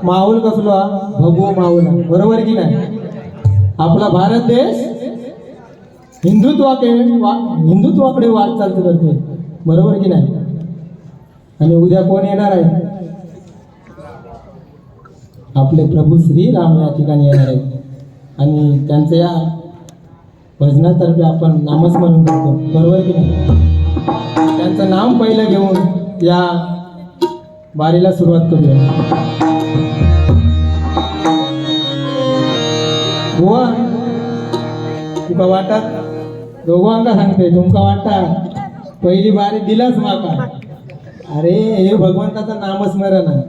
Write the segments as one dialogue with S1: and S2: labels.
S1: माहोल कसलो हा भगवो माहोल हा. बरोबर की नाही. आपला भारत देश हिंदुत्वाकडे वाटचाल करते. बरोबर की नाही. आणि उद्या कोण येणार आहे. आपले प्रभू श्रीराम या ठिकाणी येणार आहेत आणि त्यांच्या या भजनातर्फे आपण नामस्मरण करतो. बरोबर की नाही. त्यांचं नाम पहिलं घेऊन या वारीला सुरुवात करूया. बुवा तुका वाटत दोघांका सांगते तुमका वाटत पहिली बारी दिलाच माका. अरे हे भगवंताचं नामस्मरण आहे.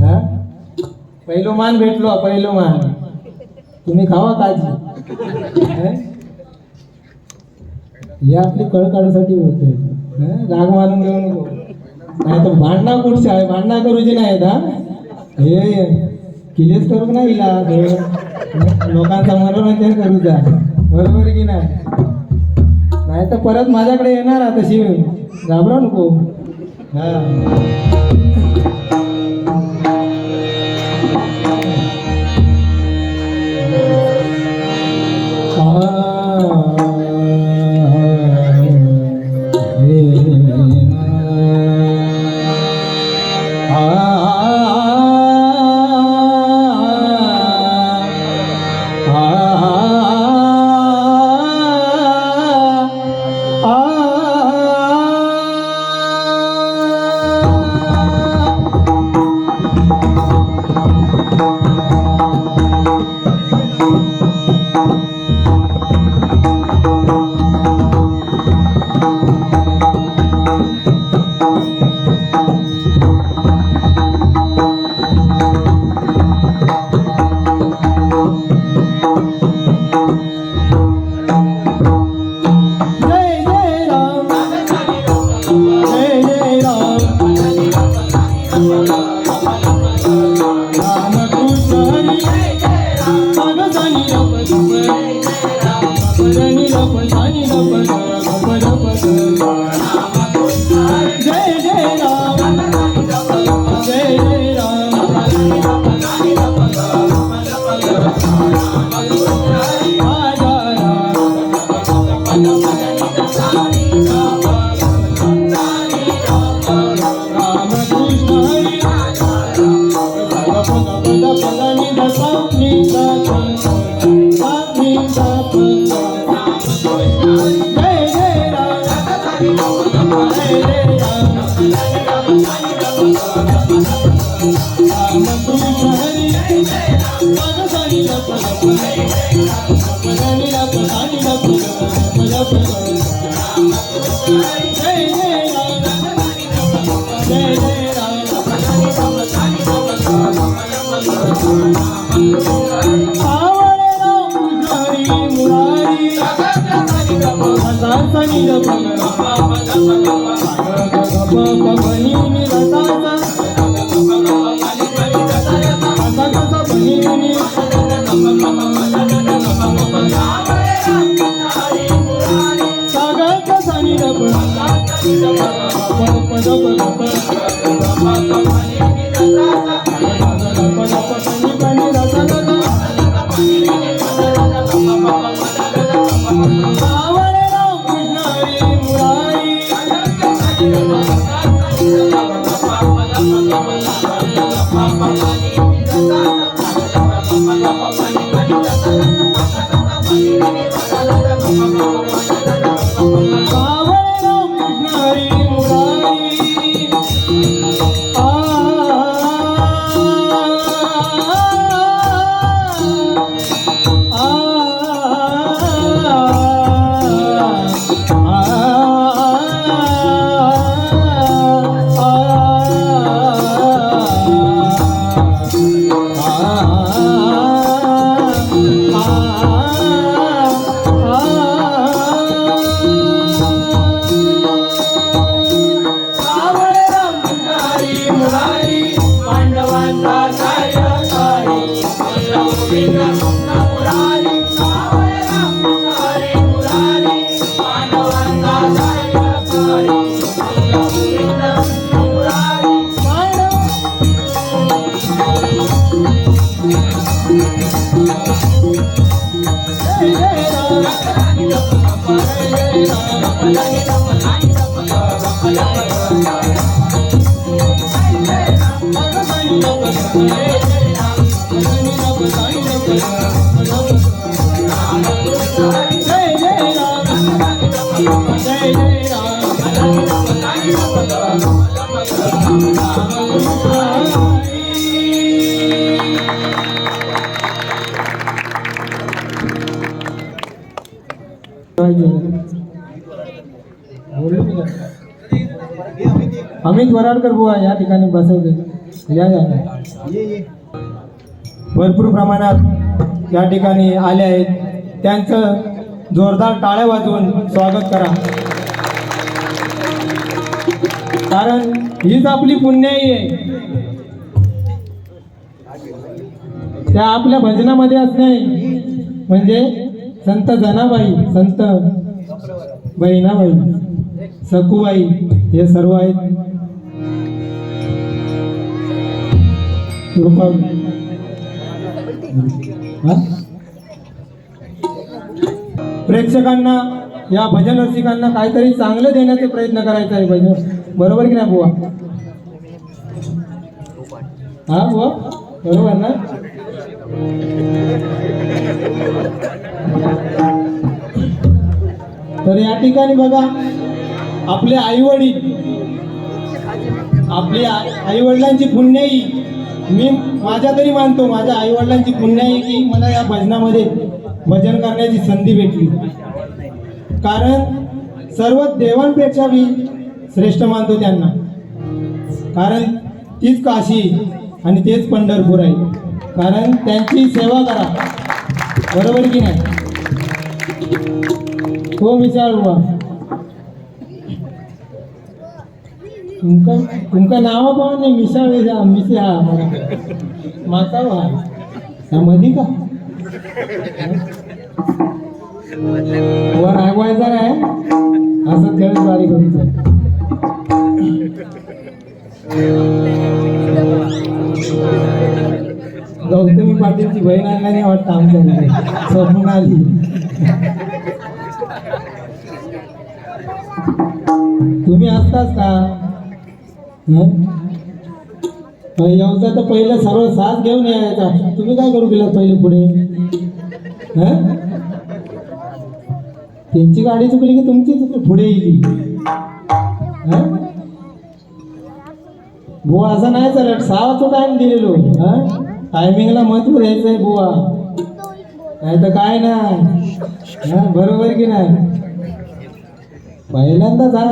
S1: हा पहिलो मान भेटलो. पहिलो मान तुम्ही खावा काळजी. हे आपली कळ काढूसाठी होते. राग मानून घेऊ नको. नाही तर भांडणा कुठचे आहे. भांडणा करूची नाही हा. हे किलेच करू नाही लोकांचा मनोरंजन करूचा. बरोबर की नाही तर परत माझ्याकडे येणार तशी घाबरा नको. हा अमित वराडकर बुवा या ठिकाणी बसवले. या भरपूर प्रमाणात या ठिकाणी आले आहेत. त्यांचं जोरदार टाळ्या वाजवून स्वागत करा, कारण हीच आपली पुण्याई आहे. त्या आपल्या भजनामध्ये असणे म्हणजे संत जनाबाई, संत बहिणाबाई, सखूबाई हे सर्व आहेत. प्रेक्षकांना या भजन रसिकांना काहीतरी चांगलं देण्याचा प्रयत्न करायचा आहे. भजन बरोबर की नाही बुवा? हा बुवा बरोबर ना? तर या ठिकाणी बघा, आपले आईवडील, आपली आईवडिलांची पुण्याई, मी माझ्या तरी मानतो माझ्या आईवडिलांची पुण्याई की मला या भजनामध्ये भजन करण्याची संधी भेटली. कारण सर्व देवांपेक्षा मी श्रेष्ठ मानतो त्यांना, कारण तीच काशी आणि तेच पंढरपूर आहे. कारण त्यांची सेवा करा, बरोबर की नाही? हो विचार हुआ तुमका नाव पाहून नाही मिसाळ मिसे हा माता हा मधी का वर रागवायचा काय असं खेळ बारी करून. गौतमी पाटीलची बहीण आणल्याने वाटतं आमच्या स्वप्न आली. तुम्ही असताच का? येऊचा तर पहिलं सर्व साथ घेऊन यायचा. तुम्ही काय करू केलं पहिले पुढे? त्यांची गाडी चुकली की तुमची चुकली पुढे येईल. बुवा असं नाही चालत. 6 वाजता टाइम दिलेलो. टायमिंगला महत्व द्यायचंय बुवा, नाही तर काय ना. बरोबर की नाही? पहिल्यांदा जा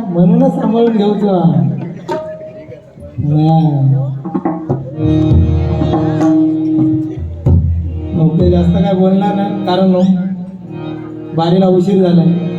S1: म्हणूनच सांभाळून घेऊचो. ओके, जास्त काय बोलणार नाही कारण बारीला उशीर झालाय.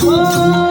S1: Oh